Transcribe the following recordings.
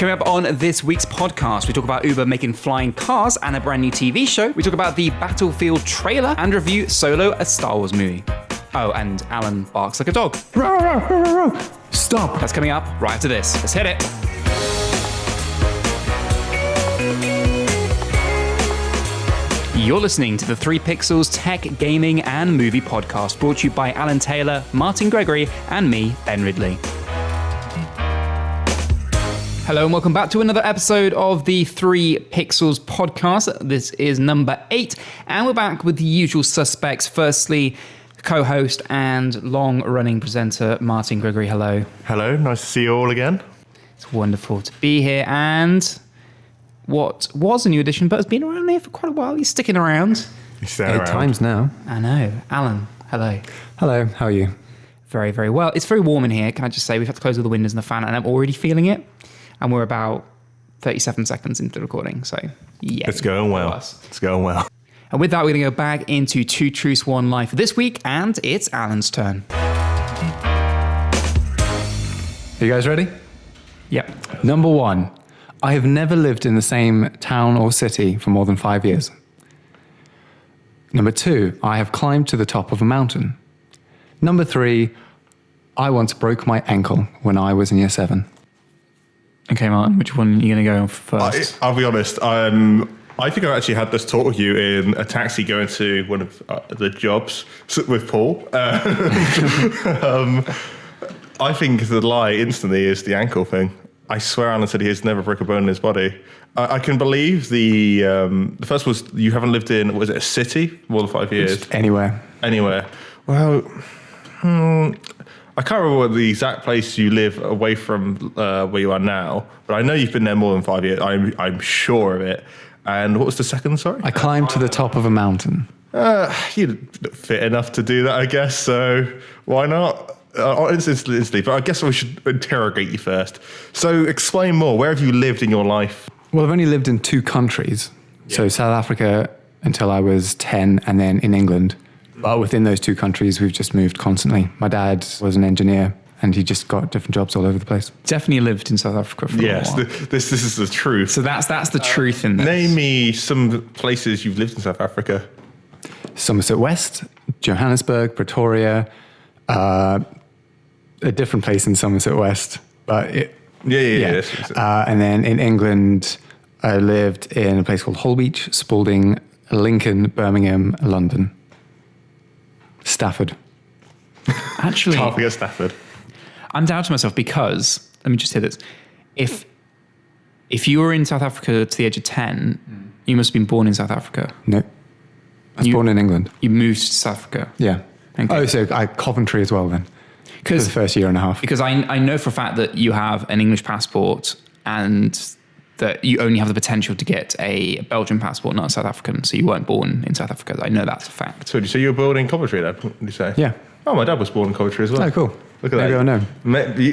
Coming up on this week's podcast, we talk about Uber making flying cars and a brand new TV show. We talk about the Battlefield trailer and review Solo, a Star Wars movie. Oh, and Allan barks like a dog. Stop. That's coming up right after this. Let's hit it. You're listening to the 3 Pixels Tech, Gaming and Movie Podcast, brought to you by Alan Taylor, Martin Gregory, and me, Ben Ridley. Hello and welcome back to another episode of the 3 Pixels Podcast. This is number 8, and we're back with the usual suspects. Firstly, co-host and long-running presenter, Martin Gregory. Hello. Hello, nice to see you all again. It's wonderful to be here, and what was a new addition, but has been around here for quite a while. He's sticking around. He's staying 8 around. times now. I know. Allan, hello. Hello, how are you? Very, very well. It's very warm in here, can I just say. We've had to close all the windows and the fan, and I'm already feeling it. And we're about 37 seconds into the recording, so yeah. It's going well. It's going well. And with that, we're going to go back into 2 Truths, 1 Lie for this week, and it's Alan's turn. Are you guys ready? Yep. Number 1, I have never lived in the same town or city for more than 5 years. Number 2, I have climbed to the top of a mountain. Number 3, I once broke my ankle when I was in year 7. Okay, Martin, which one are you going to go first? I'll be honest. I think I actually had this talk with you in a taxi going to one of the jobs with Paul. I think the lie instantly is the ankle thing. I swear Alan said he has never broke a bone in his body. I can believe the first was you haven't lived in, was it a city more than 5 years? Just anywhere. Anywhere. Well, I can't remember what the exact place you live away from where you are now, but I know you've been there more than 5 years. I'm sure of it. And what was the second, sorry? I climbed to the top of a mountain. You look fit enough to do that, I guess, so why not? Instantly, but I guess we should interrogate you first. So explain more. Where have you lived in your life? Well, I've only lived in 2 countries. Yeah. So South Africa until I was 10, and then in England. But within those 2 countries, we've just moved constantly. My dad was an engineer, and he just got different jobs all over the place. Definitely lived in South Africa for a while. Yes, this is the truth. So that's the truth in this. Name me some places you've lived in South Africa. Somerset West, Johannesburg, Pretoria, a different place in Somerset West. But Yeah. And then in England, I lived in a place called Holbeach, Spalding, Lincoln, Birmingham, London. Stafford. Actually, Can't forget Stafford. I'm down to myself because, let me just say this. If you were in South Africa to the age of 10, you must have been born in South Africa. No. I was born in England. You moved to South Africa? Yeah. Okay. Oh, so Coventry as well then. For the first year and a half. Because I know for a fact that you have an English passport and that you only have the potential to get a Belgian passport, not a South African. So you weren't born in South Africa. I know that's a fact. So you were born in Coventry then, did you say? Yeah. Oh, my dad was born in Coventry as well. Oh, cool. Look at Maybe that. I know.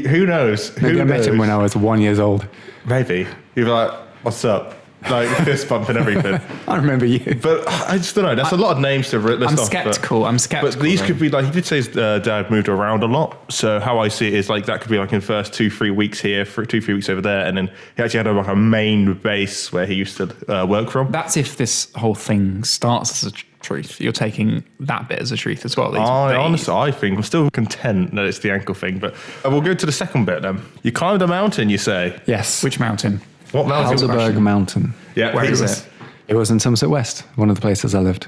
Who knows? Maybe I met him when I was 1 year old. Maybe. You'd be like, what's up? Like fist bump and everything. I remember you. But I just don't know. That's a lot of names to list off. I'm skeptical. But these could be like, he did say his dad moved around a lot. So how I see it is like that could be like in the first 2-3 weeks here, 2-3 weeks over there. And then he actually had like a main base where he used to work from. That's if this whole thing starts as a truth. You're taking that bit as a truth as well. Honestly, I think I'm still content that it's the ankle thing. But we'll go to the second bit then. You climbed a mountain, you say? Yes. Which mountain? What mountain? Helderberg Mountain. Yeah, Where is it? It was in Somerset West, one of the places I lived.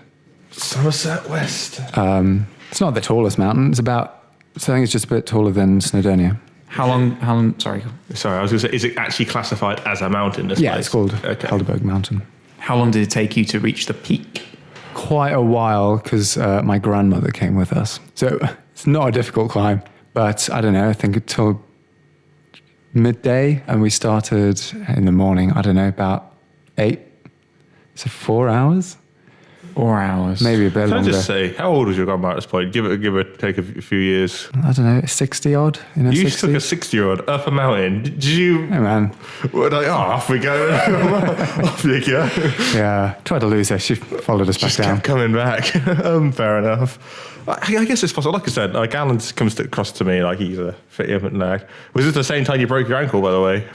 Somerset West. It's not the tallest mountain. I think it's just a bit taller than Snowdonia. How long, sorry. Sorry, I was going to say, is it actually classified as a mountain? This Yeah, place? it's called Okay. Helderberg Mountain. How long did it take you to reach the peak? Quite a while, because my grandmother came with us. So it's not a difficult climb, but I don't know, I think until midday, and we started in the morning, I don't know, about 8, so 4 hours? 4 hours. Maybe a bit Can I longer. just say, how old was your grandma at this point? Give it take a few years. I don't know, 60 odd? You 60? took a 60-year-old up a mountain. Did you? Hey man. Like, off we go. Off you go. Yeah, tried to lose her. She followed us back Just down. kept coming back. Fair enough. I guess it's possible. Like I said, like Allan comes across to me like he's a fit lad. Was this the same time you broke your ankle, by the way?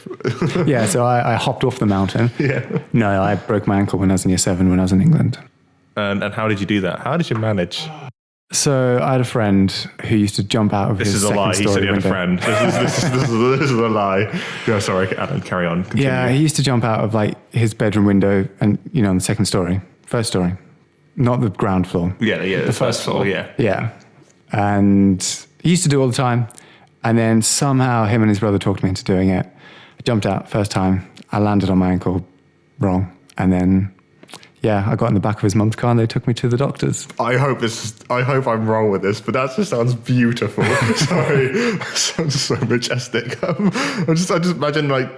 Yeah, so I hopped off the mountain. Yeah. No, I broke my ankle when I was in year 7 when I was in England. And how did you do that? How did you manage? So I had a friend who used to jump out of This his is a second lie. He story said he had a window. friend. This is a lie. Yeah, sorry, Allan, carry on. Continue. Yeah, he used to jump out of like his bedroom window and, on the second story, first story, not the ground floor. Yeah, the first floor, yeah. Yeah. And he used to do it all the time. And then somehow him and his brother talked me into doing it. I jumped out first time. I landed on my ankle wrong. And then, I got in the back of his mum's car and they took me to the doctors. I hope I'm wrong with this, but that just sounds beautiful. Sorry, that sounds so majestic. I just imagine I'm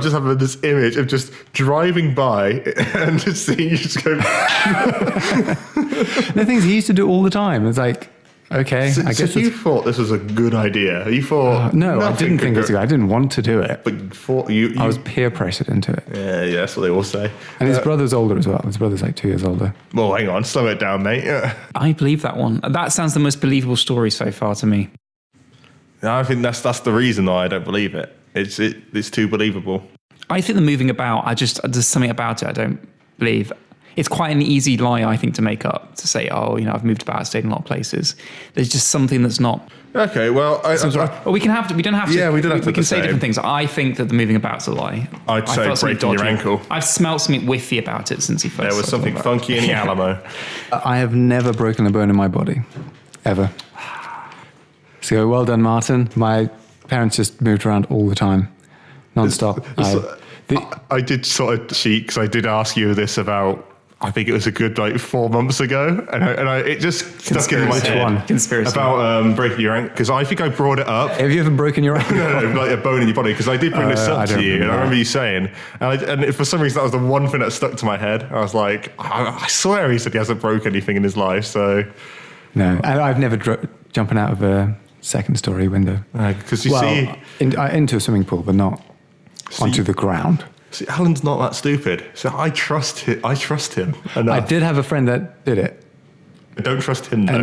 just having this image of just driving by and just seeing you just go. The thing is, he used to do it all the time. It's like, okay, I guess So you thought this was a good idea? You thought no, I didn't think it was good. I didn't want to do it. But you thought you I was peer pressured into it. Yeah, that's what they all say. And his brother's older as well. His brother's like 2 years older. Well, hang on, slow it down, mate. Yeah. I believe that one. That sounds the most believable story so far to me. I think that's the reason why I don't believe it. It's too believable. I think the moving about, there's something about it I don't believe. It's quite an easy lie, I think, to make up, to say, I've moved about, stayed in a lot of places. There's just something that's not. Okay, well, we don't have to. Yeah, we don't have to. We can say different things. I think that the moving about's a lie. I'd say breaking your ankle. I've smelt something whiffy about it since he first. There was something funky in the Alamo. I have never broken a bone in my body, ever. So well done, Martin. My parents just moved around all the time, non-stop. I did sort of cheat because I did ask you this about. I think it was a good 4 months ago, and it just stuck in my head. Conspiracy about breaking your ankle because I think I brought it up. Have you ever broken your ankle? No, like a bone in your body because I did bring this up to you, and I remember you saying, and for some reason that was the one thing that stuck to my head. I was like, I swear he said he hasn't broke anything in his life, so no, and I've never jumping out of a second story window because into a swimming pool, but not onto the ground. See, Allan's not that stupid, so I trust him. Enough. I did have a friend that did it. I don't trust him though.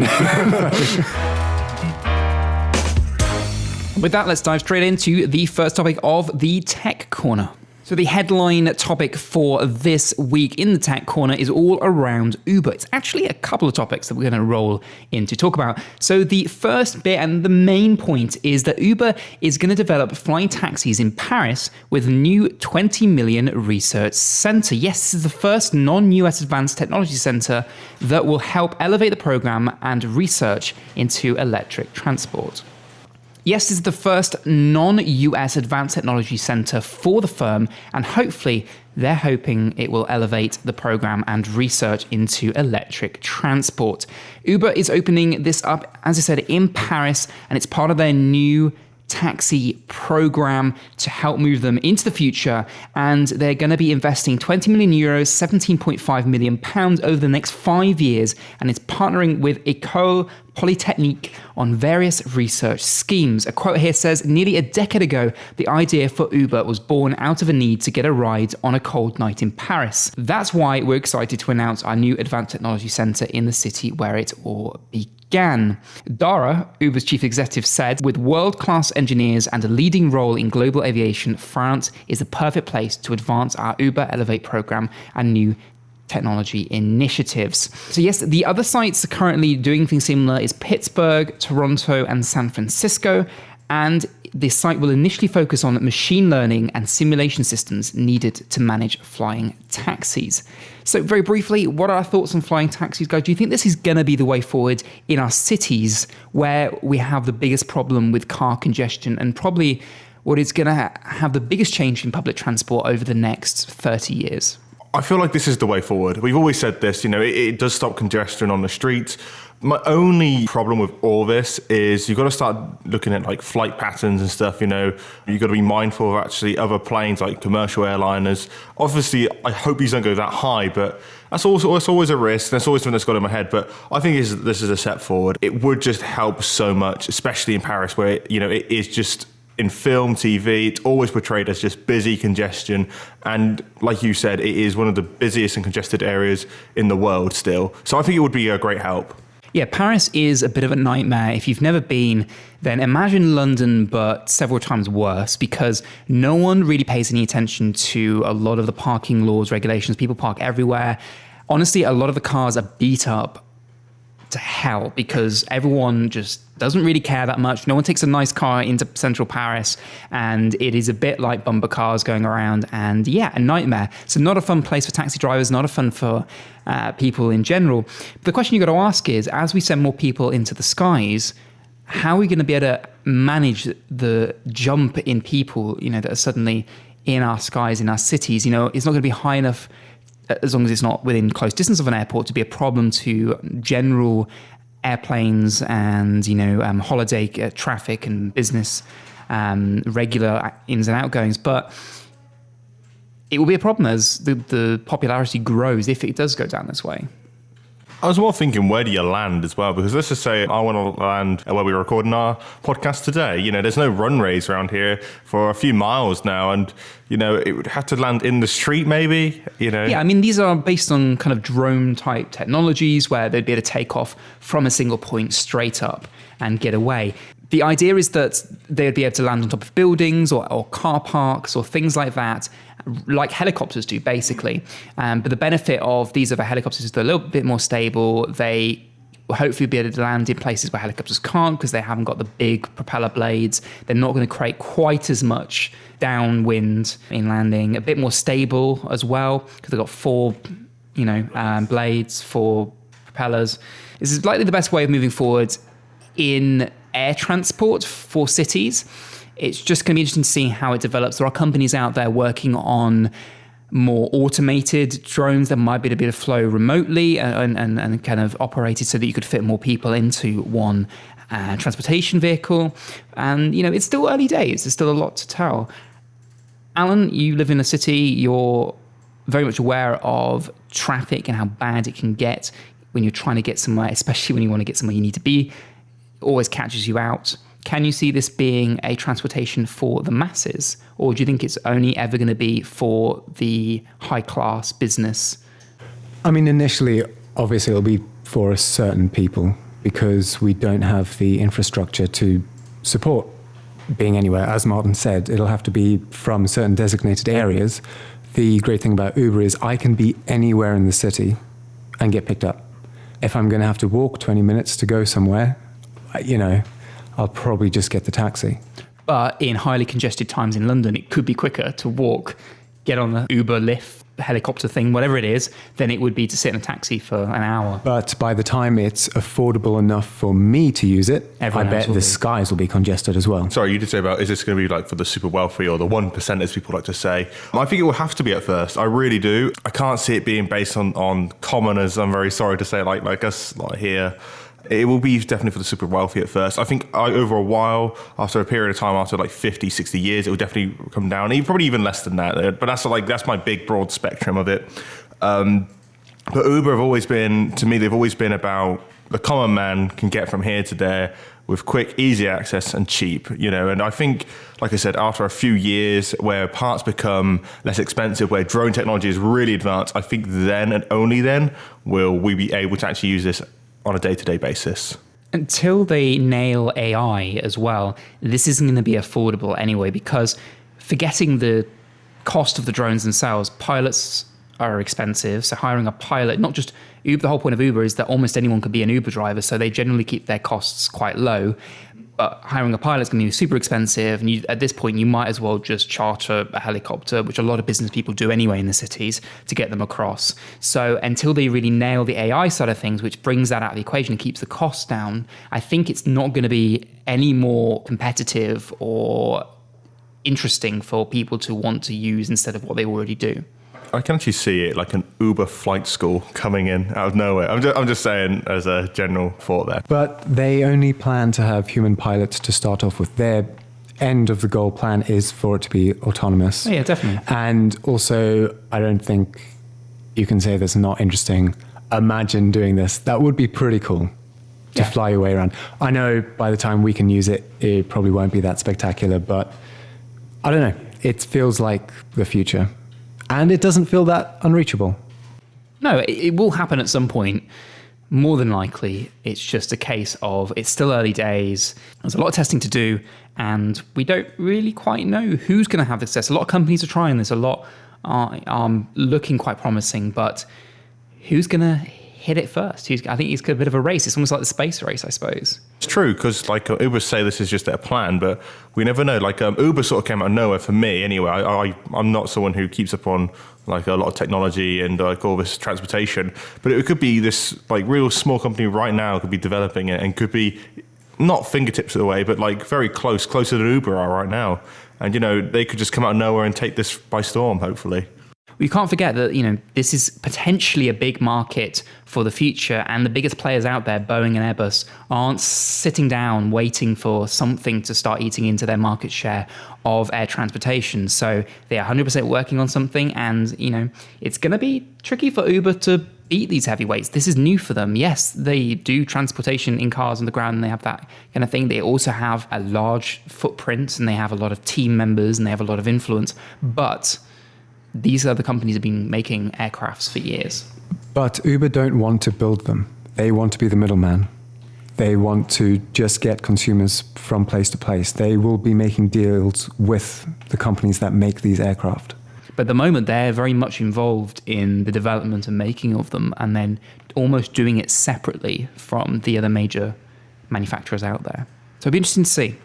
With that, let's dive straight into the first topic of the Tech Corner. So the headline topic for this week in the Tech Corner is all around Uber. It's actually a couple of topics that we're going to roll in to talk about. So the first bit and the main point is that Uber is going to develop flying taxis in Paris with a new 20 million research center. Yes, this is the first non-US advanced technology center that will help elevate the program and research into electric transport. Yes, this is the first non-US advanced technology center for the firm, and hopefully they're hoping it will elevate the program and research into electric transport. Uber is opening this up, as I said, in Paris, and it's part of their new taxi program to help move them into the future, and they're going to be investing 20 million euros, 17.5 million pounds over the next 5 years, and it's partnering with École Polytechnique on various research schemes. A quote here says, nearly a decade ago, the idea for Uber was born out of a need to get a ride on a cold night in Paris. That's why we're excited to announce our new advanced technology center in the city where it all began. Dara, Uber's chief executive, said, with world-class engineers and a leading role in global aviation, France is the perfect place to advance our Uber Elevate program and new technology initiatives. So yes, the other sites currently doing things similar is Pittsburgh, Toronto, and San Francisco. And this site will initially focus on machine learning and simulation systems needed to manage flying taxis. So very briefly, what are our thoughts on flying taxis, guys? Do you think this is going to be the way forward in our cities where we have the biggest problem with car congestion and probably what is going to have the biggest change in public transport over the next 30 years? I feel like this is the way forward. We've always said this, it does stop congestion on the streets. My only problem with all this is you've got to start looking at flight patterns and stuff, you've got to be mindful of actually other planes like commercial airliners. Obviously, I hope these don't go that high, but it's always a risk. That's always something that's got in my head, but I think this is a step forward. It would just help so much, especially in Paris where, it is just in film, TV, it's always portrayed as just busy congestion. And like you said, it is one of the busiest and congested areas in the world still. So I think it would be a great help. Yeah, Paris is a bit of a nightmare. If you've never been, then imagine London, but several times worse, because no one really pays any attention to a lot of the parking laws, regulations. People park everywhere. Honestly, a lot of the cars are beat up to hell because everyone just doesn't really care that much. No one takes a nice car into central Paris, and it is a bit like bumper cars going around, and yeah, a nightmare. So not a fun place for taxi drivers, not a fun for people in general. But the question you got to ask is, as we send more people into the skies, how are we going to be able to manage the jump in people, that are suddenly in our skies, in our cities? It's not going to be high enough, as long as it's not within close distance of an airport, to be a problem to general airplanes and holiday traffic and business regular ins and outgoings. But it will be a problem as the popularity grows if it does go down this way. I was more thinking, where do you land as well? Because let's just say I want to land where we're recording our podcast today. There's no runways around here for a few miles now. And, it would have to land in the street maybe, Yeah, I mean, these are based on kind of drone type technologies where they'd be able to take off from a single point straight up and get away. The idea is that they'd be able to land on top of buildings or car parks or things like that, like helicopters do, basically. But the benefit of these other helicopters is they're a little bit more stable. They will hopefully be able to land in places where helicopters can't because they haven't got the big propeller blades. They're not going to create quite as much downwind in landing. A bit more stable as well because they've got four, blades, four propellers. This is likely the best way of moving forward in air transport for cities. It's just going to be interesting to see how it develops. There are companies out there working on more automated drones that might be able to flow remotely and kind of operated so that you could fit more people into one transportation vehicle. And, it's still early days. There's still a lot to tell. Allan, you live in a city. You're very much aware of traffic and how bad it can get when you're trying to get somewhere, especially when you want to get somewhere you need to be. It always catches you out. Can you see this being a transportation for the masses? Or do you think it's only ever going to be for the high-class business? I mean, initially, obviously, it'll be for certain people because we don't have the infrastructure to support being anywhere. As Martin said, it'll have to be from certain designated areas. The great thing about Uber is I can be anywhere in the city and get picked up. If I'm going to have to walk 20 minutes to go somewhere, I'll probably just get the taxi. But in highly congested times in London, it could be quicker to walk, get on the Uber, Lyft, helicopter thing, whatever it is, than it would be to sit in a taxi for an hour. But by the time it's affordable enough for me to use it, I bet the skies will be congested as well. Sorry, you did say about, is this going to be like for the super wealthy or the 1%, as people like to say? I think it will have to be at first. I really do. I can't see it being based on commoners, I'm very sorry to say, like us here. It will be definitely for the super wealthy at first. I think over a while, after a period of time, after like 50, 60 years, it will definitely come down. Probably even less than that. But that's my big, broad spectrum of it. But Uber have always been, to me, they've always been about the common man can get from here to there with quick, easy access and cheap, And I think, like I said, after a few years where parts become less expensive, where drone technology is really advanced, I think then and only then will we be able to actually use this on a day-to-day basis. Until they nail AI as well, this isn't going to be affordable anyway, because forgetting the cost of the drones themselves, pilots are expensive. So hiring a pilot, not just Uber, the whole point of Uber is that almost anyone could be an Uber driver, so they generally keep their costs quite low. But hiring a pilot is going to be super expensive, and at this point, you might as well just charter a helicopter, which a lot of business people do anyway in the cities, to get them across. So until they really nail the AI side of things, which brings that out of the equation and keeps the costs down, I think it's not going to be any more competitive or interesting for people to want to use instead of what they already do. I can actually see it like an Uber flight school coming in out of nowhere. I'm just saying as a general thought there. But they only plan to have human pilots to start off with. Their end of the goal plan is for it to be autonomous. Oh, yeah, definitely. And also, I don't think you can say that's not interesting. Imagine doing this. That would be pretty cool to fly your way around. I know by the time we can use it, it probably won't be that spectacular, but I don't know. It feels like the future. And it doesn't feel that unreachable. No, it will happen at some point. more than likely, it's just a case of it's still early days. There's a lot of testing to do, and we don't really quite know who's going to have success. A lot of companies are trying this. A lot are looking quite promising, but who's going to hit it first? I think it's a bit of a race. It's almost like the space race, I suppose. It's true, because like Uber say this is just their plan, but we never know. Like Uber sort of came out of nowhere for me anyway. I'm not someone who keeps up on like a lot of technology and like all this transportation, but it could be this like real small company right now could be developing it and could be not fingertips away, but like very closer than Uber are right now. And, you know, they could just come out of nowhere and take this by storm, hopefully. We can't forget that, you know, this is potentially a big market for the future, and the biggest players out there, Boeing and Airbus, aren't sitting down waiting for something to start eating into their market share of air transportation. So they are 100% working on something, and, you know, it's going to be tricky for Uber to beat these heavyweights. This is new for them. Yes, they do transportation in cars on the ground, and they have that kind of thing. They also have a large footprint, and they have a lot of team members, and they have a lot of influence, but these other companies have been making aircrafts for years. But Uber don't want to build them. They want to be the middleman. They want to just get consumers from place to place. They will be making deals with the companies that make these aircraft. But at the moment, they're very much involved in the development and making of them, and then almost doing it separately from the other major manufacturers out there. So it'd be interesting to see.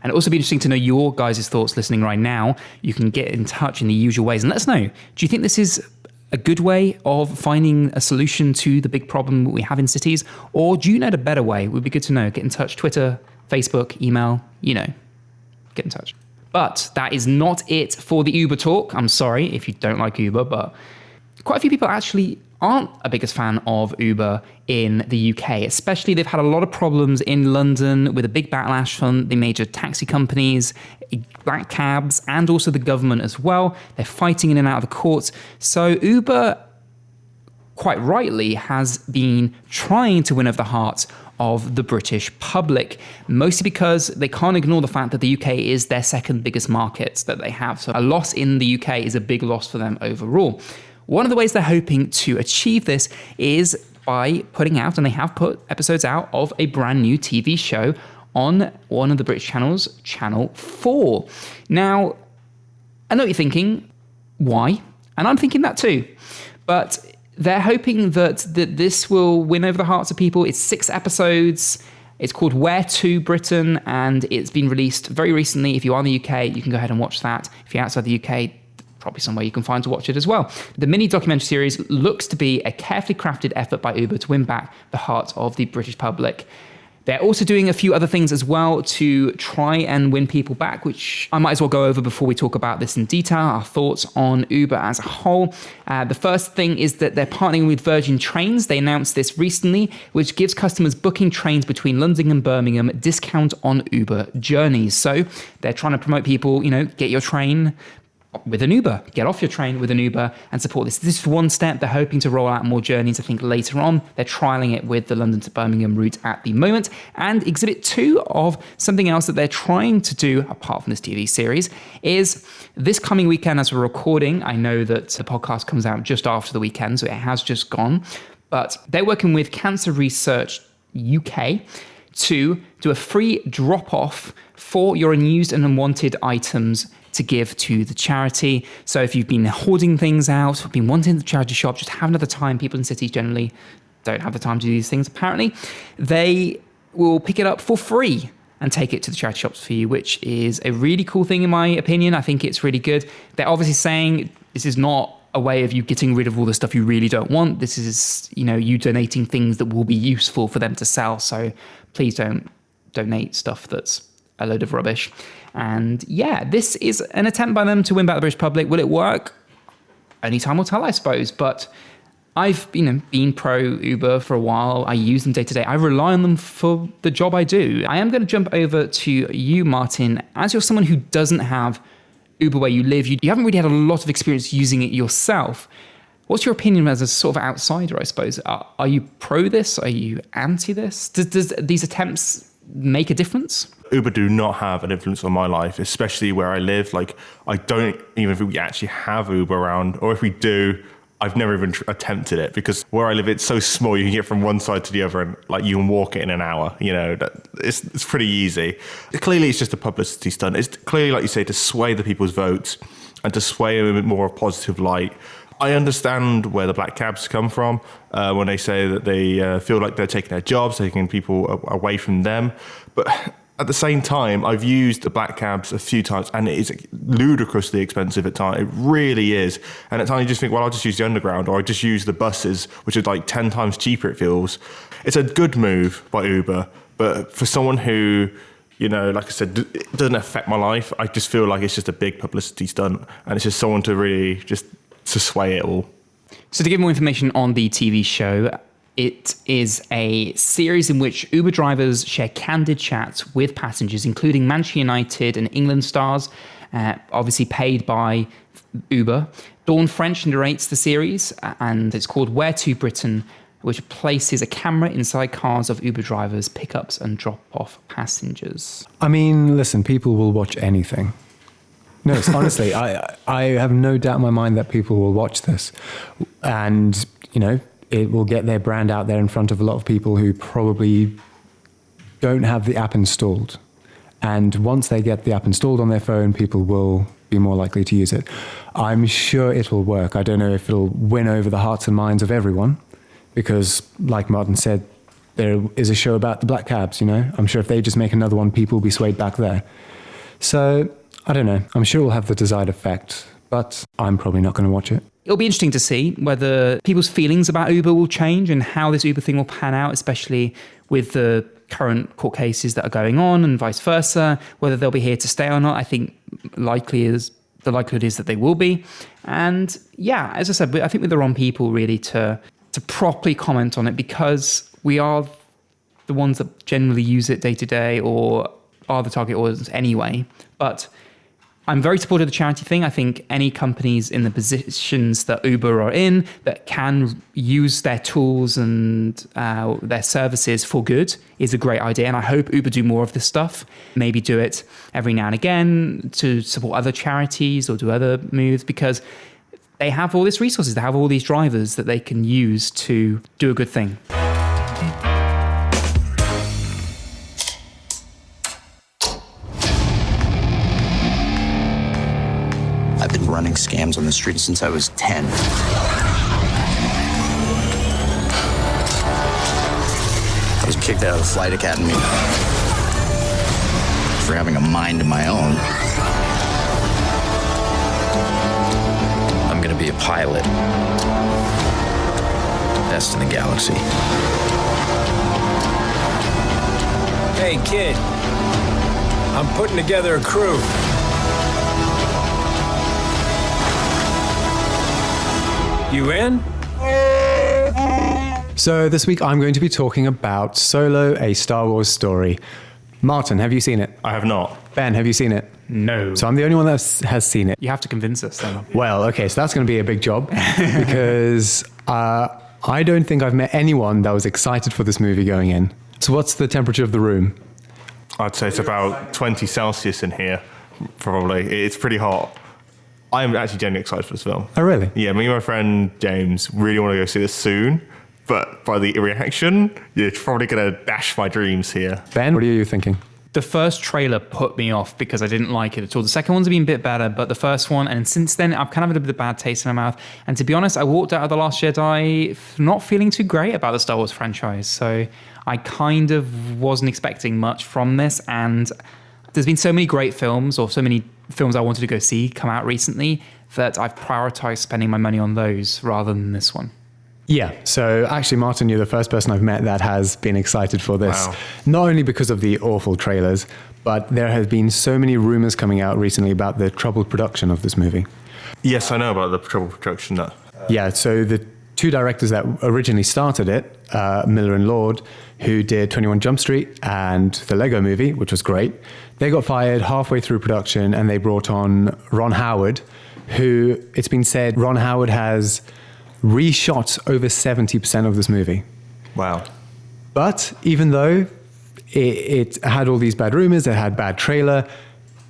And it'd also be interesting to know your guys' thoughts listening right now. You can get in touch in the usual ways and let us know. Do you think this is a good way of finding a solution to the big problem we have in cities? Or do you know a better way? It would be good to know. Get in touch, Twitter, Facebook, email, you know, get in touch. But that is not it for the Uber talk. I'm sorry if you don't like Uber, but quite a few people actually aren't a biggest fan of Uber in the UK. Especially, they've had a lot of problems in London with a big backlash from the major taxi companies, black cabs, and also the government as well. They're fighting in and out of the courts. So Uber, quite rightly, has been trying to win over the hearts of the British public, mostly because they can't ignore the fact that the UK is their second biggest market that they have. So a loss in the UK is a big loss for them overall. One of the ways they're hoping to achieve this is by putting out, and they have put episodes out of a brand new TV show on one of the British channels, Channel 4. Now, I know what you're thinking, why? And I'm thinking that too. But they're hoping that this will win over the hearts of people. It's 6 episodes. It's called Where to Britain, and it's been released very recently. If you are in the UK, you can go ahead and watch that. If you're outside the UK, probably somewhere you can find to watch it as well. The mini documentary series looks to be a carefully crafted effort by Uber to win back the hearts of the British public. They're also doing a few other things as well to try and win people back, which I might as well go over before we talk about this in detail, our thoughts on Uber as a whole. The first thing is that they're partnering with Virgin Trains. They announced this recently, which gives customers booking trains between London and Birmingham discount on Uber journeys. So they're trying to promote people, you know, get your train with an Uber, get off your train with an Uber and support this. This is one step. They're hoping to roll out more journeys, I think, later on. They're trialing it with the London to Birmingham route at the moment. And exhibit 2 of something else that they're trying to do, apart from this TV series, is this coming weekend as we're recording. I know that the podcast comes out just after the weekend, so it has just gone. But they're working with Cancer Research UK to do a free drop-off for your unused and unwanted items to give to the charity. So if you've been hoarding things out, been wanting the charity shop, just have another time. People in cities generally don't have the time to do these things, apparently. They will pick it up for free and take it to the charity shops for you, which is a really cool thing in my opinion. I think it's really good. They're obviously saying this is not a way of you getting rid of all the stuff you really don't want. This is, you know, you donating things that will be useful for them to sell. So please don't donate stuff that's a load of rubbish. And yeah, this is an attempt by them to win back the British public. Will it work? Only time will tell, I suppose. But I've been pro Uber for a while. I use them day to day. I rely on them for the job I do. I am going to jump over to you, Martin. As you're someone who doesn't have Uber where you live, you haven't really had a lot of experience using it yourself. What's your opinion as a sort of outsider, I suppose? Are you pro this? Are you anti this? Does these attempts make a difference? Uber do not have an influence on my life, especially where I live. Like, I don't even think we actually have Uber around, or if we do, I've never even attempted it because where I live, it's so small. You can get from one side to the other and like you can walk it in an hour. You know, it's pretty easy. Clearly, it's just a publicity stunt. It's clearly, like you say, to sway the people's votes and to sway them in more of a positive light. I understand where the black cabs come from when they say that they feel like they're taking their jobs, taking people away from them. But at the same time, I've used the black cabs a few times and it is ludicrously expensive at times. It really is. And at times you just think, well, I'll just use the underground or I'll just use the buses, which are like 10 times cheaper, it feels. It's a good move by Uber, but for someone who, you know, like I said, it doesn't affect my life, I just feel like it's just a big publicity stunt and it's just someone to really just to sway it all. So to give more information on the TV show, it is a series in which Uber drivers share candid chats with passengers, including Manchester United and England stars, obviously paid by Uber. Dawn French narrates the series, and it's called Where to Britain, which places a camera inside cars of Uber drivers, pickups and drop-off passengers. I mean, listen, people will watch anything. No, it's, honestly, I have no doubt in my mind that people will watch this. And, you know, it will get their brand out there in front of a lot of people who probably don't have the app installed. And once they get the app installed on their phone, people will be more likely to use it. I'm sure it will work. I don't know if it'll win over the hearts and minds of everyone, because like Martin said, there is a show about the black cabs, you know? I'm sure if they just make another one, people will be swayed back there. So, I don't know. I'm sure it will have the desired effect, but I'm probably not going to watch it. It'll be interesting to see whether people's feelings about Uber will change and how this Uber thing will pan out, especially with the current court cases that are going on and vice versa, whether they'll be here to stay or not. I think the likelihood is that they will be. And yeah, as I said, I think we're the wrong people really to properly comment on it, because we are the ones that generally use it day to day or are the target audience anyway. But I'm very supportive of the charity thing. I think any companies in the positions that Uber are in that can use their tools and their services for good is a great idea. And I hope Uber do more of this stuff. Maybe do it every now and again to support other charities or do other moves, because they have all these resources. They have all these drivers that they can use to do a good thing. I've been running scams on the street since I was 10. I was kicked out of the flight academy for having a mind of my own. I'm gonna be a pilot. Best in the galaxy. Hey, kid. I'm putting together a crew. You in? So this week I'm going to be talking about Solo, a Star Wars story. Martin, have you seen it? I have not. Ben, have you seen it? No. So I'm the only one that has seen it. You have to convince us then. Well, okay, so that's going to be a big job because I don't think I've met anyone that was excited for this movie going in. So what's the temperature of the room? I'd say it's about 20 Celsius in here, probably. It's pretty hot. I'm actually genuinely excited for this film. Oh, really? Yeah, me and my friend James really want to go see this soon, but by the reaction, you're probably going to dash my dreams here. Ben, what are you thinking? The first trailer put me off because I didn't like it at all. The second one's been a bit better, but the first one, and since then, I've kind of had a bit of a bad taste in my mouth. And to be honest, I walked out of The Last Jedi not feeling too great about the Star Wars franchise. So I kind of wasn't expecting much from this. And there's been so many great films, or so many films I wanted to go see come out recently, that I've prioritized spending my money on those rather than this one. Yeah, so actually, Martin, you're the first person I've met that has been excited for this. Wow. Not only because of the awful trailers, but there have been so many rumors coming out recently about the troubled production of this movie. Yes, I know about the trouble production. Yeah, so the two directors that originally started it, Miller and Lord, who did 21 Jump Street and the Lego Movie, which was great, they got fired halfway through production and they brought on Ron Howard, who, it's been said, Ron Howard has reshot over 70% of this movie. Wow. But even though it had all these bad rumors, it had bad trailer,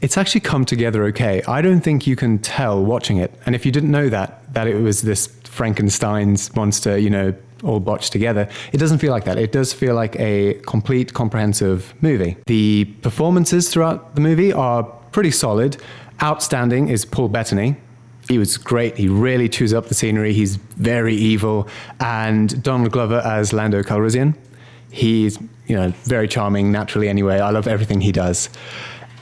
it's actually come together okay. I don't think you can tell watching it. And if you didn't know that, that it was this Frankenstein's monster, you know, all botched together. It doesn't feel like that. It does feel like a complete, comprehensive movie. The performances throughout the movie are pretty solid. Outstanding is Paul Bettany. He was great. He really chews up the scenery. He's very evil. And Donald Glover as Lando Calrissian. He's, you know, very charming naturally anyway. I love everything he does.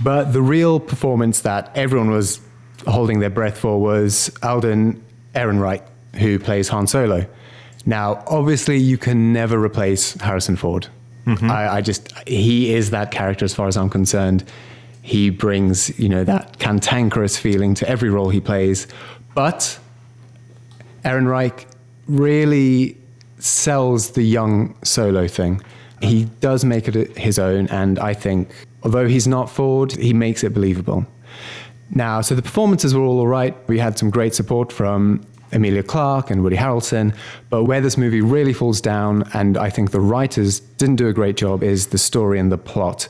But the real performance that everyone was holding their breath for was Alden Ehrenreich, who plays Han Solo. Now, obviously, you can never replace Harrison Ford. He is that character as far as I'm concerned. He brings, you know, that cantankerous feeling to every role he plays. But Ehrenreich really sells the young Solo thing. He does make it his own, and I think, although he's not Ford, he makes it believable. Now, so the performances were all right. We had some great support from Emilia Clarke and Woody Harrelson, but where this movie really falls down, and I think the writers didn't do a great job, is the story and the plot.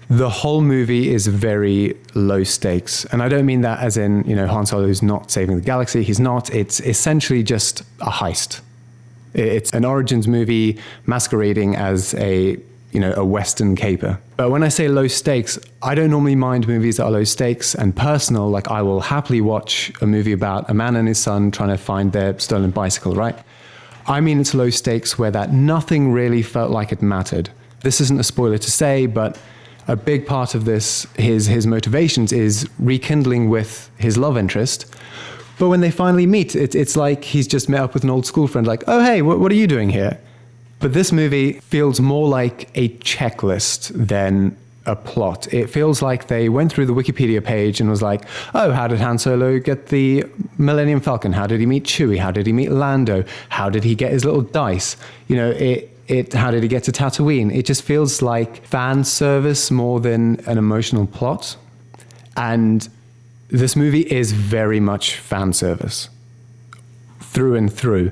The whole movie is very low stakes, and I don't mean that as in, you know, Han Solo is not saving the galaxy. He's not. It's essentially just a heist. It's an origins movie masquerading as a Western caper. But when I say low stakes, I don't normally mind movies that are low stakes and personal. Like, I will happily watch a movie about a man and his son trying to find their stolen bicycle, right? I mean, it's low stakes where that nothing really felt like it mattered. This isn't a spoiler to say, but a big part of this, his motivations is rekindling with his love interest. But when they finally meet, it's like he's just met up with an old school friend, like, oh, hey, what are you doing here? But this movie feels more like a checklist than a plot. It feels like they went through the Wikipedia page and was like, oh, how did Han Solo get the Millennium Falcon? How did he meet Chewie? How did he meet Lando? How did he get his little dice? You know, how did he get to Tatooine? It just feels like fan service more than an emotional plot. And this movie is very much fan service through and through,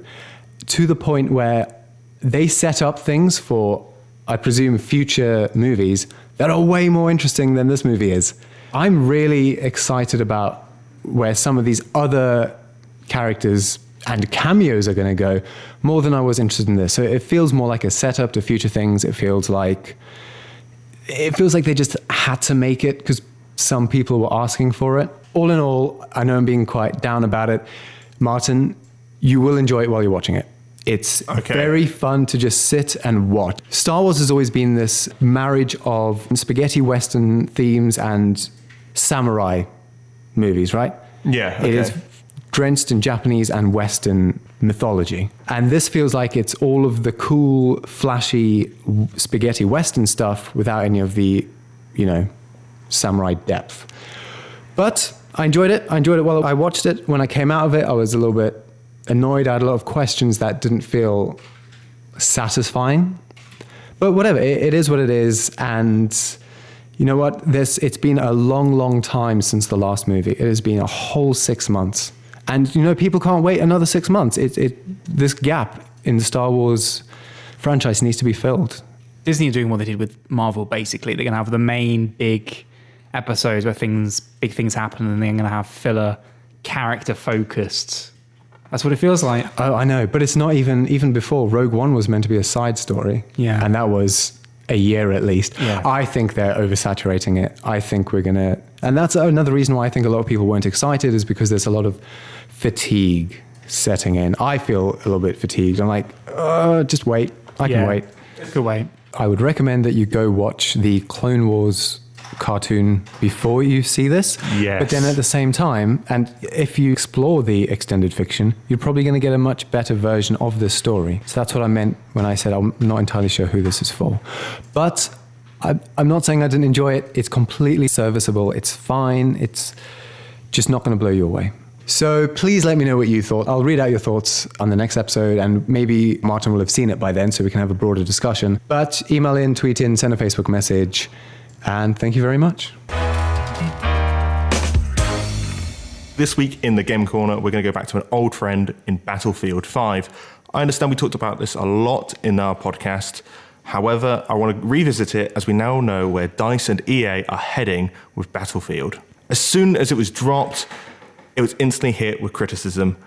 to the point where they set up things for, I presume, future movies that are way more interesting than this movie is. I'm really excited about where some of these other characters and cameos are going to go, more than I was interested in this. So it feels more like a setup to future things. It feels like they just had to make it because some people were asking for it. All in all, I know I'm being quite down about it. Martin, you will enjoy it while you're watching it. It's very fun to just sit and watch. Star Wars has always been this marriage of spaghetti Western themes and samurai movies, right? Yeah. Okay. It is drenched in Japanese and Western mythology. And this feels like it's all of the cool, flashy spaghetti Western stuff without any of the, you know, samurai depth. But I enjoyed it. I enjoyed it while I watched it. When I came out of it, I was a little bit annoyed. I had a lot of questions that didn't feel satisfying. But whatever, it is what it is. And you know what? It's been a long, long time since the last movie. It has been a whole 6 months. And, you know, people can't wait another 6 months. This gap in the Star Wars franchise needs to be filled. Disney are doing what they did with Marvel, basically. They're going to have the main big episodes where big things happen, and they're going to have filler, character-focused. That's what it feels like. Oh, I know. But it's not even before. Rogue One was meant to be a side story. Yeah. And that was a year at least. Yeah. I think they're oversaturating it. I think we're going to... And that's another reason why I think a lot of people weren't excited, is because there's a lot of fatigue setting in. I feel a little bit fatigued. I'm like, just wait. I can wait. Good wait. I would recommend that you go watch the Clone Wars cartoon before you see this. Yes. But then at the same time, and if you explore the extended fiction, you're probably going to get a much better version of this story. So that's what I meant when I said I'm not entirely sure who this is for. But I'm not saying I didn't enjoy it. It's completely serviceable. It's fine. It's just not going to blow you away. So please let me know what you thought. I'll read out your thoughts on the next episode, and maybe Martin will have seen it by then so we can have a broader discussion. But email in, tweet in, send a Facebook message. And thank you very much. This week in the Game Corner, we're going to go back to an old friend in Battlefield 5. I understand we talked about this a lot in our podcast. However, I want to revisit it as we now know where DICE and EA are heading with Battlefield. As soon as it was dropped, it was instantly hit with criticism.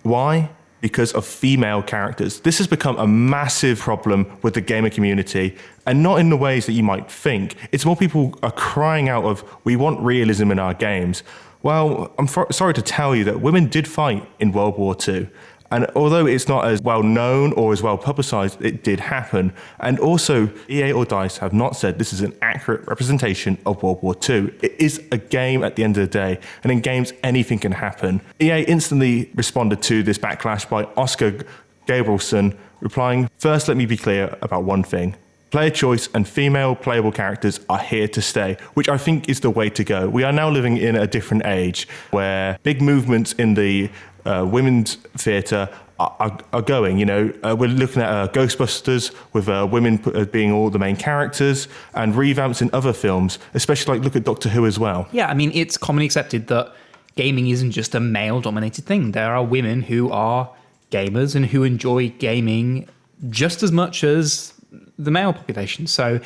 Why? Because of female characters. This has become a massive problem with the gamer community, and not in the ways that you might think. It's more people are crying out of, we want realism in our games. Well, I'm sorry to tell you that women did fight in World War II. And although it's not as well known or as well publicized, it did happen. And also, EA or DICE have not said this is an accurate representation of World War II. It is a game at the end of the day, and in games, anything can happen. EA instantly responded to this backlash by Oscar Gabrielson replying, "First, let me be clear about one thing. Player choice and female playable characters are here to stay," which I think is the way to go. We are now living in a different age where big movements in the women's theatre are going. We're looking at Ghostbusters with women being all the main characters, and revamps in other films, especially look at Doctor Who as well. Yeah, I mean, it's commonly accepted that gaming isn't just a male-dominated thing. There are women who are gamers and who enjoy gaming just as much as the male population. So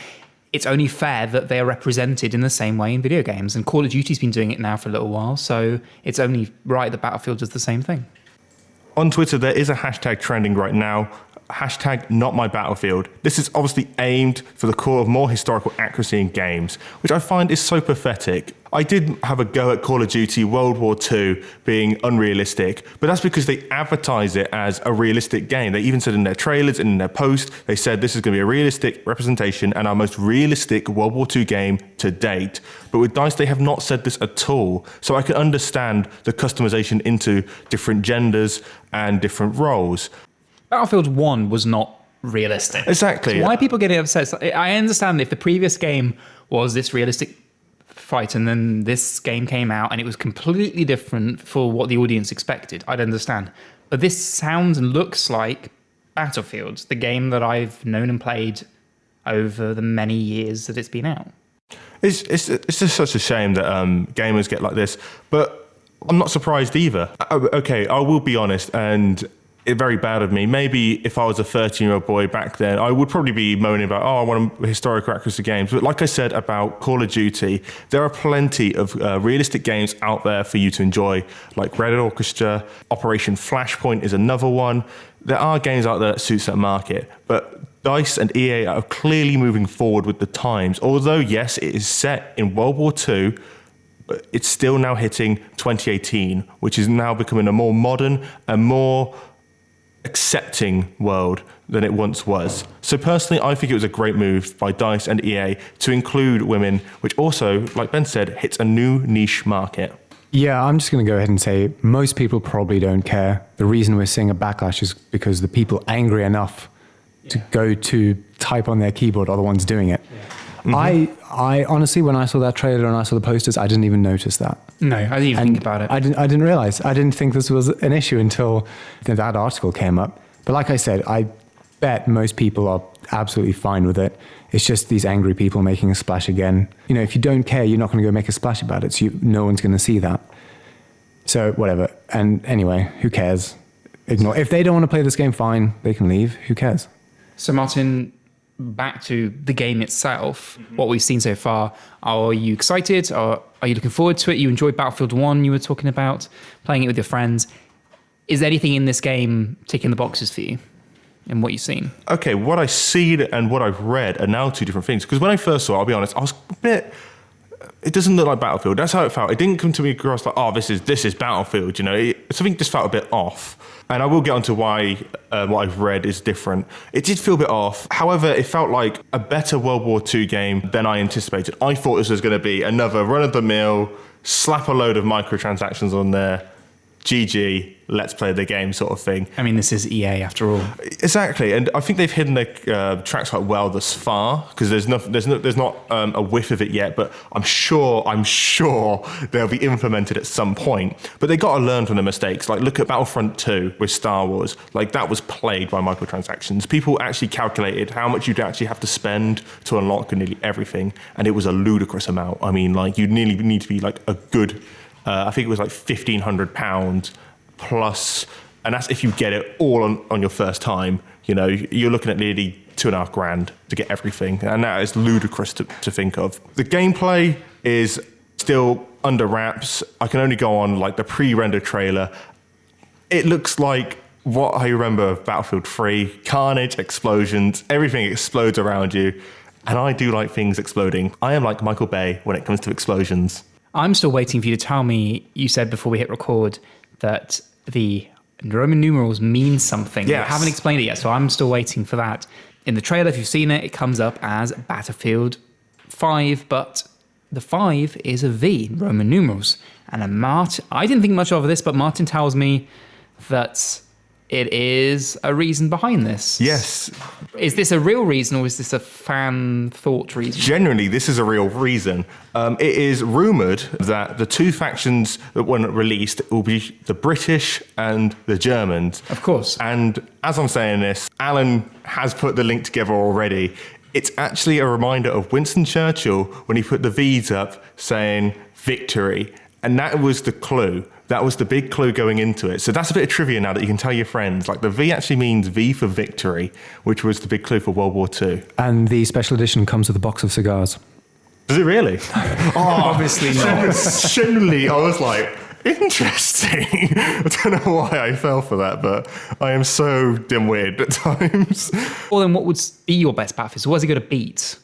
it's only fair that they are represented in the same way in video games. And Call of Duty's been doing it now for a little while, so it's only right that Battlefield does the same thing. On Twitter, there is a hashtag trending right now, hashtag #NotMyBattlefield. This is obviously aimed for the core of more historical accuracy in games, which I find is so pathetic. I did have a go at Call of Duty World War II being unrealistic, but that's because they advertise it as a realistic game. They even said in their trailers and in their post, they said this is going to be a realistic representation and our most realistic World War II game to date. But with DICE, they have not said this at all. So I can understand the customization into different genders and different roles. Battlefield 1 was not realistic. Exactly. So why are people getting upset? I understand if the previous game was this realistic fight and then this game came out and it was completely different for what the audience expected, I'd understand. But this sounds and looks like Battlefield, the game that I've known and played over the many years that it's been out. It's just such a shame that gamers get like this, but I'm not surprised either. Okay, I will be honest, and it's very bad of me. Maybe if I was a 13-year-old boy back then, I would probably be moaning about, I want historical accuracy games. But like I said about Call of Duty, there are plenty of realistic games out there for you to enjoy, like Red Orchestra, Operation Flashpoint is another one. There are games out there that suits that market, but DICE and EA are clearly moving forward with the times. Although, yes, it is set in World War II, but it's still now hitting 2018, which is now becoming a more modern and more accepting world than it once was. So personally, I think it was a great move by DICE and EA to include women, which also, like Ben said, hits a new niche market. Yeah, I'm just going to go ahead and say most people probably don't care. The reason we're seeing a backlash is because the people angry enough to go to type on their keyboard are the ones doing it. Yeah. Mm-hmm. I honestly, when I saw that trailer and I saw the posters, I didn't even notice that. No, I didn't even think about it. I didn't realize. I didn't think this was an issue until that article came up. But like I said, I bet most people are absolutely fine with it. It's just these angry people making a splash again. If you don't care, you're not going to go make a splash about it. So no one's going to see that. So whatever. And anyway, who cares? Ignore. If they don't want to play this game, fine. They can leave. Who cares? So Martin, back to the game itself, what we've seen so far, are you excited? Or are you looking forward to it? You enjoyed Battlefield 1, you were talking about, playing it with your friends. Is there anything in this game ticking the boxes for you in what you've seen? Okay, what I've seen and what I've read are now two different things. Because when I first saw it, I'll be honest, I was a bit... It doesn't look like Battlefield. That's how it felt. It didn't come to me across like, this is Battlefield, something just felt a bit off. And I will get onto why what I've read is different. It did feel a bit off. However, it felt like a better World War II game than I anticipated. I thought this was going to be another run-of-the-mill, slap a load of microtransactions on there, GG, let's play the game sort of thing. I mean, this is EA after all. Exactly, and I think they've hidden their tracks quite well thus far because there's not a whiff of it yet. But I'm sure they'll be implemented at some point. But they got to learn from the mistakes. Like look at Battlefront 2 with Star Wars. Like that was plagued by microtransactions. People actually calculated how much you'd actually have to spend to unlock nearly everything, and it was a ludicrous amount. I mean, like you'd nearly need to be like a good. I think it was like £1,500 plus, and that's if you get it all on your first time. You're looking at nearly $2,500 to get everything, and that is ludicrous to think of. The gameplay is still under wraps. I can only go on like the pre-rendered trailer. It looks like what I remember of Battlefield 3, carnage, explosions, everything explodes around you. And I do like things exploding. I am like Michael Bay when it comes to explosions. I'm still waiting for you to tell me, you said before we hit record that the Roman numerals mean something. Yes. You haven't explained it yet, so I'm still waiting for that. In the trailer, if you've seen it, it comes up as Battlefield 5, but the 5 is a V, Roman numerals. And I didn't think much of this, but Martin tells me that it is a reason behind this. Yes. Is this a real reason or is this a fan thought reason? Generally, this is a real reason. It is rumoured that the two factions that were released will be the British and the Germans. Of course. And as I'm saying this, Allan has put the link together already. It's actually a reminder of Winston Churchill when he put the V's up saying victory. And that was the clue. That was the big clue going into it. So that's a bit of trivia now that you can tell your friends. Like the V actually means V for victory, which was the big clue for World War II. And the special edition comes with a box of cigars. Does it really? Obviously not. Generally, I was like, interesting. I don't know why I fell for that, but I am so dim-witted at times. Well, then what would be your best Battlefield? So what is it going to beat?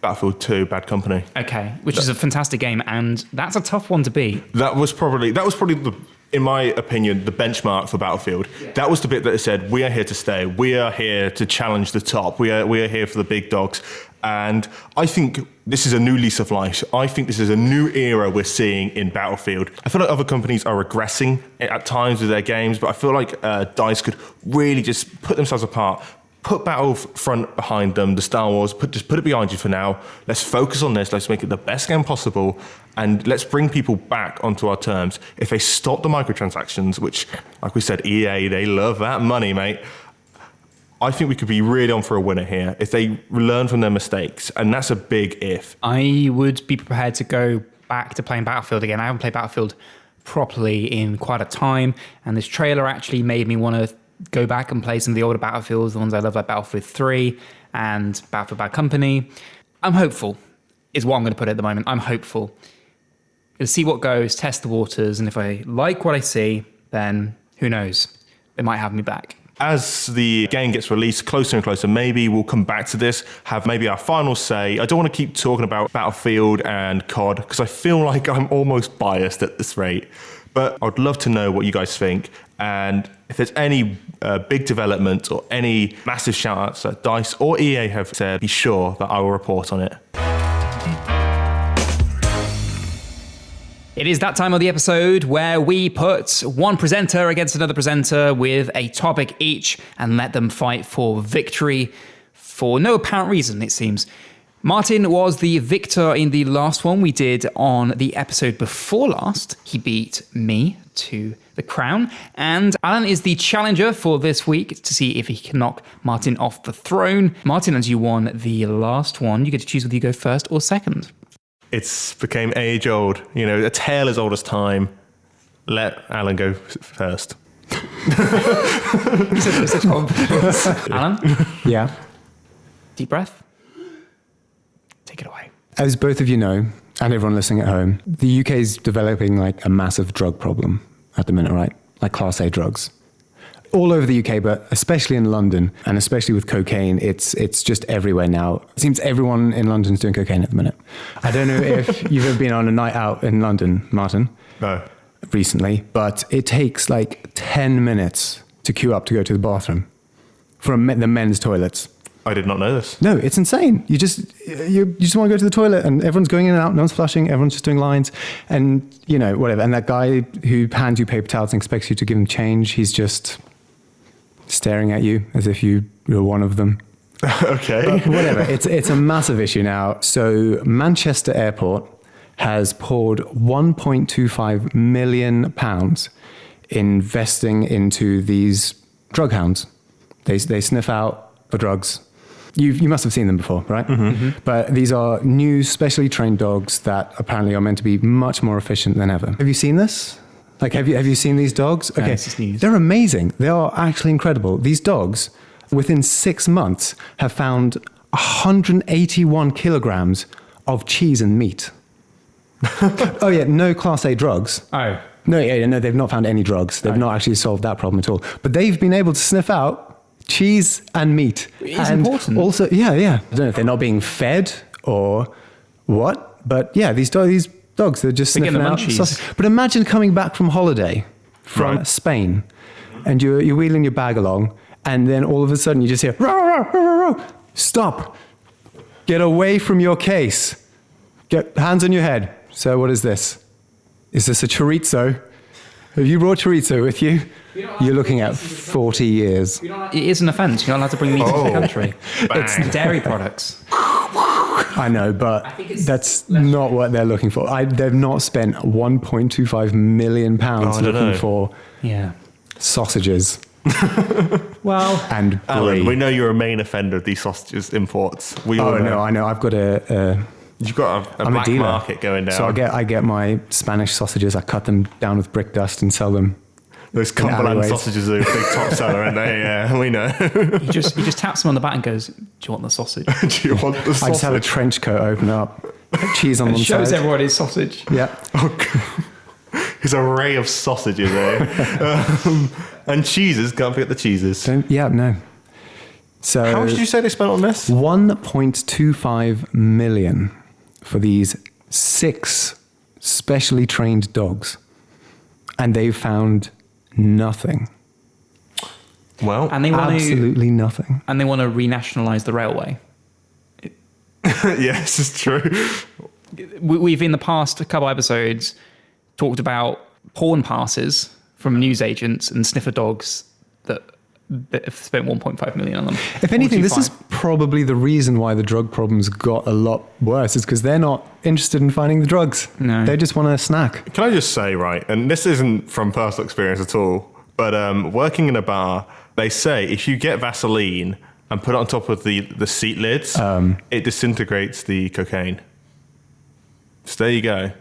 Battlefield 2, Bad Company. Okay, which is a fantastic game, and that's a tough one to beat. That was probably the, in my opinion, the benchmark for Battlefield. Yeah. That was the bit that said, we are here to stay. We are here to challenge the top. We are here for the big dogs. And I think this is a new lease of life. I think this is a new era we're seeing in Battlefield. I feel like other companies are regressing at times with their games, but I feel like DICE could really just put themselves apart. Put Battlefront behind them, the Star Wars, just put it behind you for now. Let's focus on this. Let's make it the best game possible. And let's bring people back onto our terms. If they stop the microtransactions, which, like we said, EA, they love that money, mate. I think we could be really on for a winner here if they learn from their mistakes. And that's a big if. I would be prepared to go back to playing Battlefield again. I haven't played Battlefield properly in quite a time. And this trailer actually made me want to go back and play some of the older Battlefields, the ones I love, like Battlefield 3 and Battlefield Bad Company. I'm hopeful, is what I'm going to put at the moment. I'm hopeful. Let's see what goes, test the waters, and if I like what I see, then who knows? They might have me back. As the game gets released closer and closer, maybe we'll come back to this, have maybe our final say. I don't want to keep talking about Battlefield and COD, because I feel like I'm almost biased at this rate. But I'd love to know what you guys think. And if there's any big development or any massive shout-outs that DICE or EA have said, be sure that I will report on it. It is that time of the episode where we put one presenter against another presenter with a topic each and let them fight for victory for no apparent reason, it seems. Martin was the victor in the last one we did on the episode before last. He beat me to the crown. And Allan is the challenger for this week to see if he can knock Martin off the throne. Martin, as you won the last one, you get to choose whether you go first or second. It's became age old, a tale as old as time. Let Allan go first. You said that with such confidence. Allan? Yeah. Deep breath. Take it away. As both of you know, and everyone listening at home, the UK is developing like a massive drug problem at the minute, right? Like Class A drugs. All over the UK, but especially in London, and especially with cocaine, it's just everywhere now. It seems everyone in London is doing cocaine at the minute. I don't know if you've ever been on a night out in London, Martin. No. Recently, but it takes like 10 minutes to queue up to go to the bathroom from the men's toilets. I did not know this. No, it's insane. You just want to go to the toilet and everyone's going in and out, no one's flushing, everyone's just doing lines and, whatever. And that guy who hands you paper towels and expects you to give him change, he's just staring at you as if you were one of them. Okay. But whatever. It's a massive issue now. So Manchester Airport has poured £1.25 million investing into these drug hounds. They sniff out for drugs. You must have seen them before, right? Mm-hmm. Mm-hmm. But these are new, specially trained dogs that apparently are meant to be much more efficient than ever. Have you seen this? Like, have you seen these dogs? Okay, they're amazing. They are actually incredible. These dogs, within 6 months, have found 181 kilograms of cheese and meat. Oh yeah, no Class A drugs. Oh. No, they've not found any drugs. They've not actually solved that problem at all. But they've been able to sniff out cheese and meat. It's and important. Also, yeah. I don't know if they're not being fed or what, but yeah, these dogs, they're just They're getting sniffing the out munchies. sausage. But imagine coming back from holiday from Spain, and you're wheeling your bag along, and then all of a sudden you just hear, "Row, row, row, row, row. Stop. Get away from your case. Get hands on your head." So what is this? Is this a chorizo? Have you brought chorizo with you? You're looking at 40 years. It is an offence. You're not allowed to bring meat into the country. It's dairy products. I know, but that's not what they're looking for. They've not spent £1.25 million looking for sausages Well, and Alan, brie. we know you're a main offender of these sausages imports. We all Oh, know. no, I know. I've got You've got a I'm black a dealer. market going down. So I get my Spanish sausages, I cut them down with brick dust and sell them. Those Cumberland alleyways. sausages are a big top seller, aren't they? Yeah, we know. he just taps him on the back and goes, "Do you want the sausage?" Do you want the sausage? I just have a trench coat open up, cheese on one Shows side. everyone his sausage. Yeah. His array of sausages, and cheeses. Can't forget the cheeses. No. So How much did you say they spent on this? 1.25 million for these 6 specially trained dogs. And they've found nothing. Well, And they want Absolutely nothing. to renationalise the railway. yes, it's true. We've in the past couple episodes talked about porn passes from newsagents and sniffer dogs that have spent 1.5 million on them. If anything, this is 1.25. probably the reason why the drug problems got a lot worse, is because they're not interested in finding the drugs. No. They just want a snack. Can I just say, right, and this isn't from personal experience at all, but working in a bar, they say if you get Vaseline and put it on top of the seat lids, it disintegrates the cocaine. So there you go.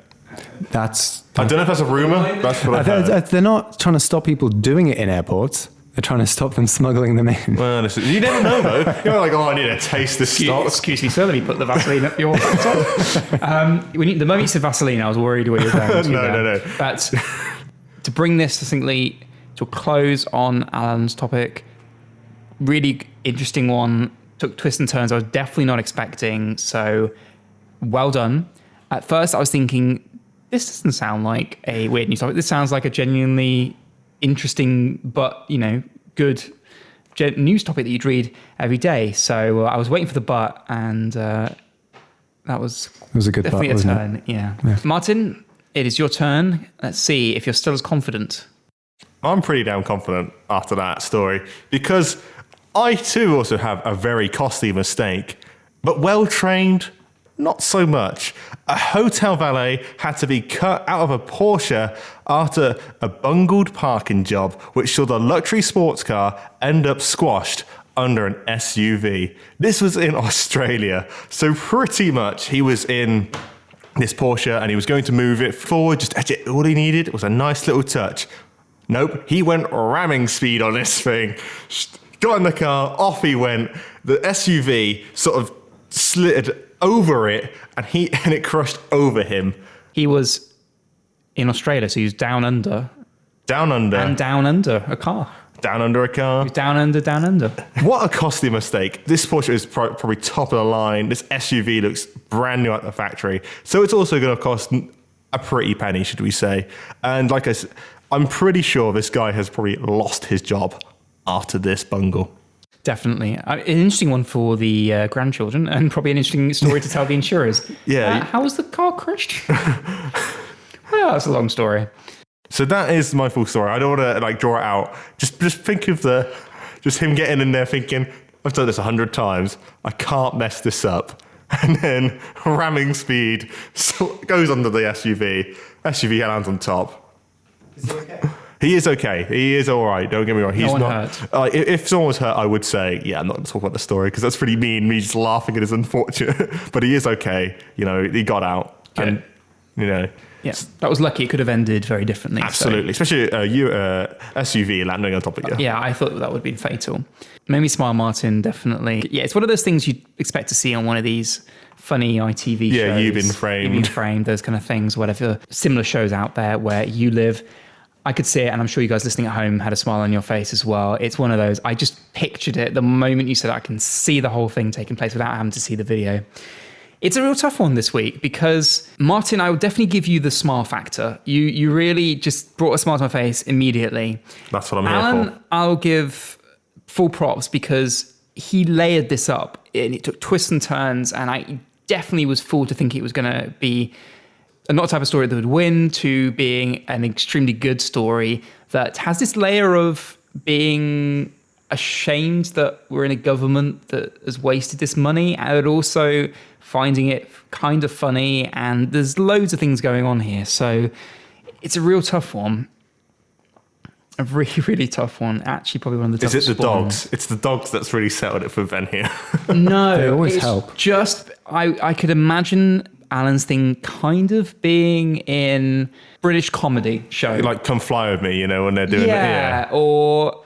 That's I don't know if that's a rumor. That's what I heard. they're not trying to stop people doing it in airports. They're trying to stop them smuggling them in. Well, you never know, though. You're like, oh, I need to taste this stock. Excuse me, sir, let me put the Vaseline up your top. The moment you said Vaseline, I was worried where you were going to. No. But to bring this succinctly to a close on Alan's topic, really interesting one, took twists and turns I was definitely not expecting, so well done. At first I was thinking, this doesn't sound like a weird news topic. This sounds like a genuinely interesting but, good news topic that you'd read every day. So I was waiting for the but, and that was It was a good definitely part, a wasn't it? turn. Yeah. Martin, it is your turn. Let's see if you're still as confident. I'm pretty damn confident after that story because I too also have a very costly mistake, but well trained, not so much. A hotel valet had to be cut out of a Porsche after a bungled parking job, which saw the luxury sports car end up squashed under an SUV. This was in Australia, so pretty much he was in this Porsche and he was going to move it forward. Just all he needed was a nice little touch. Nope, he went ramming speed on this thing. Got in the car, off he went. The SUV sort of slid over it, and it crushed over him. He was in Australia, so he was down under. Down under. And down under a car. Down under a car. He was down under. What a costly mistake. This Porsche is probably top of the line. This SUV looks brand new at the factory. So it's also going to cost a pretty penny, should we say. And like I said, I'm pretty sure this guy has probably lost his job after this bungle. Definitely. An interesting one for the grandchildren, and probably an interesting story to tell the insurers. Yeah. How was the car crushed? Well, that's a long story. So that is my full story. I don't want to draw it out. Just think of just him getting in there thinking, I've done this 100 times. I can't mess this up. And then ramming speed goes under the SUV. SUV lands on top. Is he okay? He is okay. He is all right. Don't get me wrong. He's one not hurt. If someone was hurt, I would say, yeah, I'm not going to talk about the story because that's pretty mean. Me just laughing at his unfortunate. But he is okay. He got out. Good. And Yes, that was lucky. It could have ended very differently. Absolutely, especially SUV landing on top of you. Yeah, I thought that would be fatal. Made me smile, Martin, definitely. Yeah, it's one of those things you'd expect to see on one of these funny ITV shows. Yeah, You've Been Framed. You've Been Framed, those kind of things, whatever similar shows out there where you live. I could see it, and I'm sure you guys listening at home had a smile on your face as well. It's one of those, I just pictured it. The moment you said I can see the whole thing taking place without having to see the video. It's a real tough one this week because, Martin, I will definitely give you the smile factor. You really just brought a smile to my face immediately. That's what I'm here Allan, for. I'll give full props because he layered this up and it took twists and turns, and I definitely was fooled to think it was going to be not the type of story that would win to being an extremely good story that has this layer of being ashamed that we're in a government that has wasted this money, and also finding it kind of funny, and there's loads of things going on here. So it's a real tough one. A really, really tough one. Actually, probably one of the toughest. Is it the dogs? It's the dogs that's really settled it for Ben here. No, They always it's help. Just I could imagine Allan's thing kind of being in British comedy show. Like Come Fly With Me, when they're doing it. Yeah. Or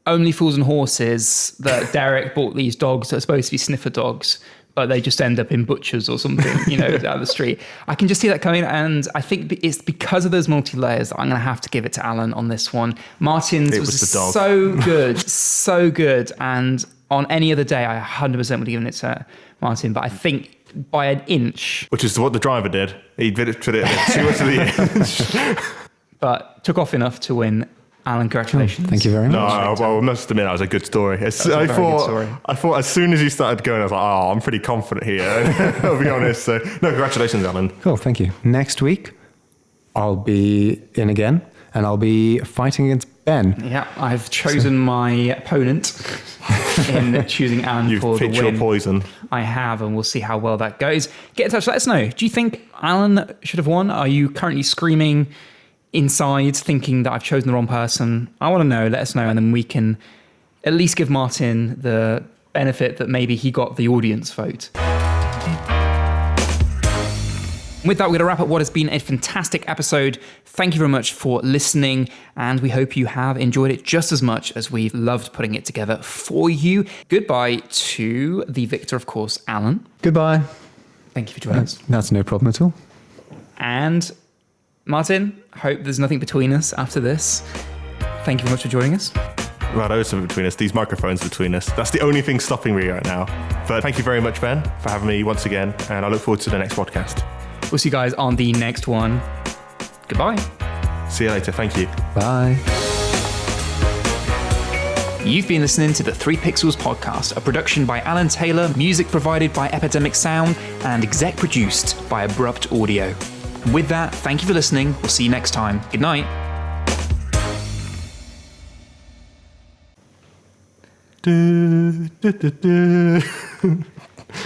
Only Fools and Horses, that Derek bought these dogs that are supposed to be sniffer dogs, but they just end up in butchers or something, down the street. I can just see that coming, and I think it's because of those multi-layers that I'm going to have to give it to Allan on this one. Martin's was the dog. so good, so good, and on any other day, I 100% would have given it to Martin, but I think by an inch. Which is what the driver did. He put it too much to the inch. But took off enough to win. Allan, congratulations. Thank you very much. No, well, I must admit, that was a good story. a very good story. I thought as soon as you started going, I was like, I'm pretty confident here. I'll be honest. So, no, congratulations, Allan. Cool, thank you. Next week, I'll be in again, and I'll be fighting against Ben. Yeah, I've chosen my opponent in choosing Allan You've for the picked win. your poison. I have, and we'll see how well that goes. Get in touch, let us know. Do you think Allan should have won? Are you currently screaming inside, thinking that I've chosen the wrong person? I want to know, let us know, and then we can at least give Martin the benefit that maybe he got the audience vote. With that, we're going to wrap up what has been a fantastic episode. Thank you very much for listening, and we hope you have enjoyed it just as much as we've loved putting it together for you. Goodbye to the victor, of course, Allan. Goodbye. Thank you for joining us. That's no problem at all. And Martin, hope there's nothing between us after this. Thank you very much for joining us. Well, there is something between us. These microphones between us. That's the only thing stopping me right now. But thank you very much, Ben, for having me once again, and I look forward to the next podcast. We'll see you guys on the next one. Goodbye. See you later. Thank you. Bye. You've been listening to the 3 Pixels podcast, a production by Allan Taylor, music provided by Epidemic Sound, and exec produced by Abrupt Audio. With that, thank you for listening. We'll see you next time. Good night.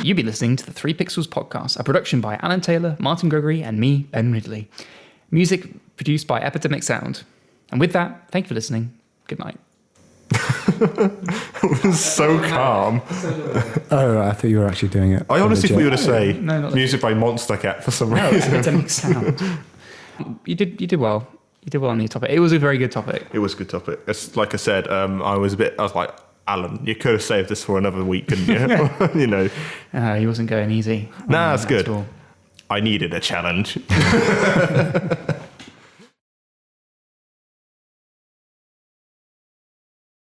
You've been listening to the 3 Pixels podcast, a production by Allan Taylor, Martin Gregory, and me, Ben Ridley. Music produced by Epidemic Sound. And with that, thank you for listening. Good night. So calm. Oh, I thought you were actually doing it. I honestly thought you were going to say No, not music by Monster Cat for some reason. Epidemic Sound. You did well. You did well on the topic. It was a very good topic. It was a good topic. It's, like I said, I was like, Allan, you could have saved this for another week, couldn't you? He wasn't going easy. Nah, that's good. At all. I needed a challenge.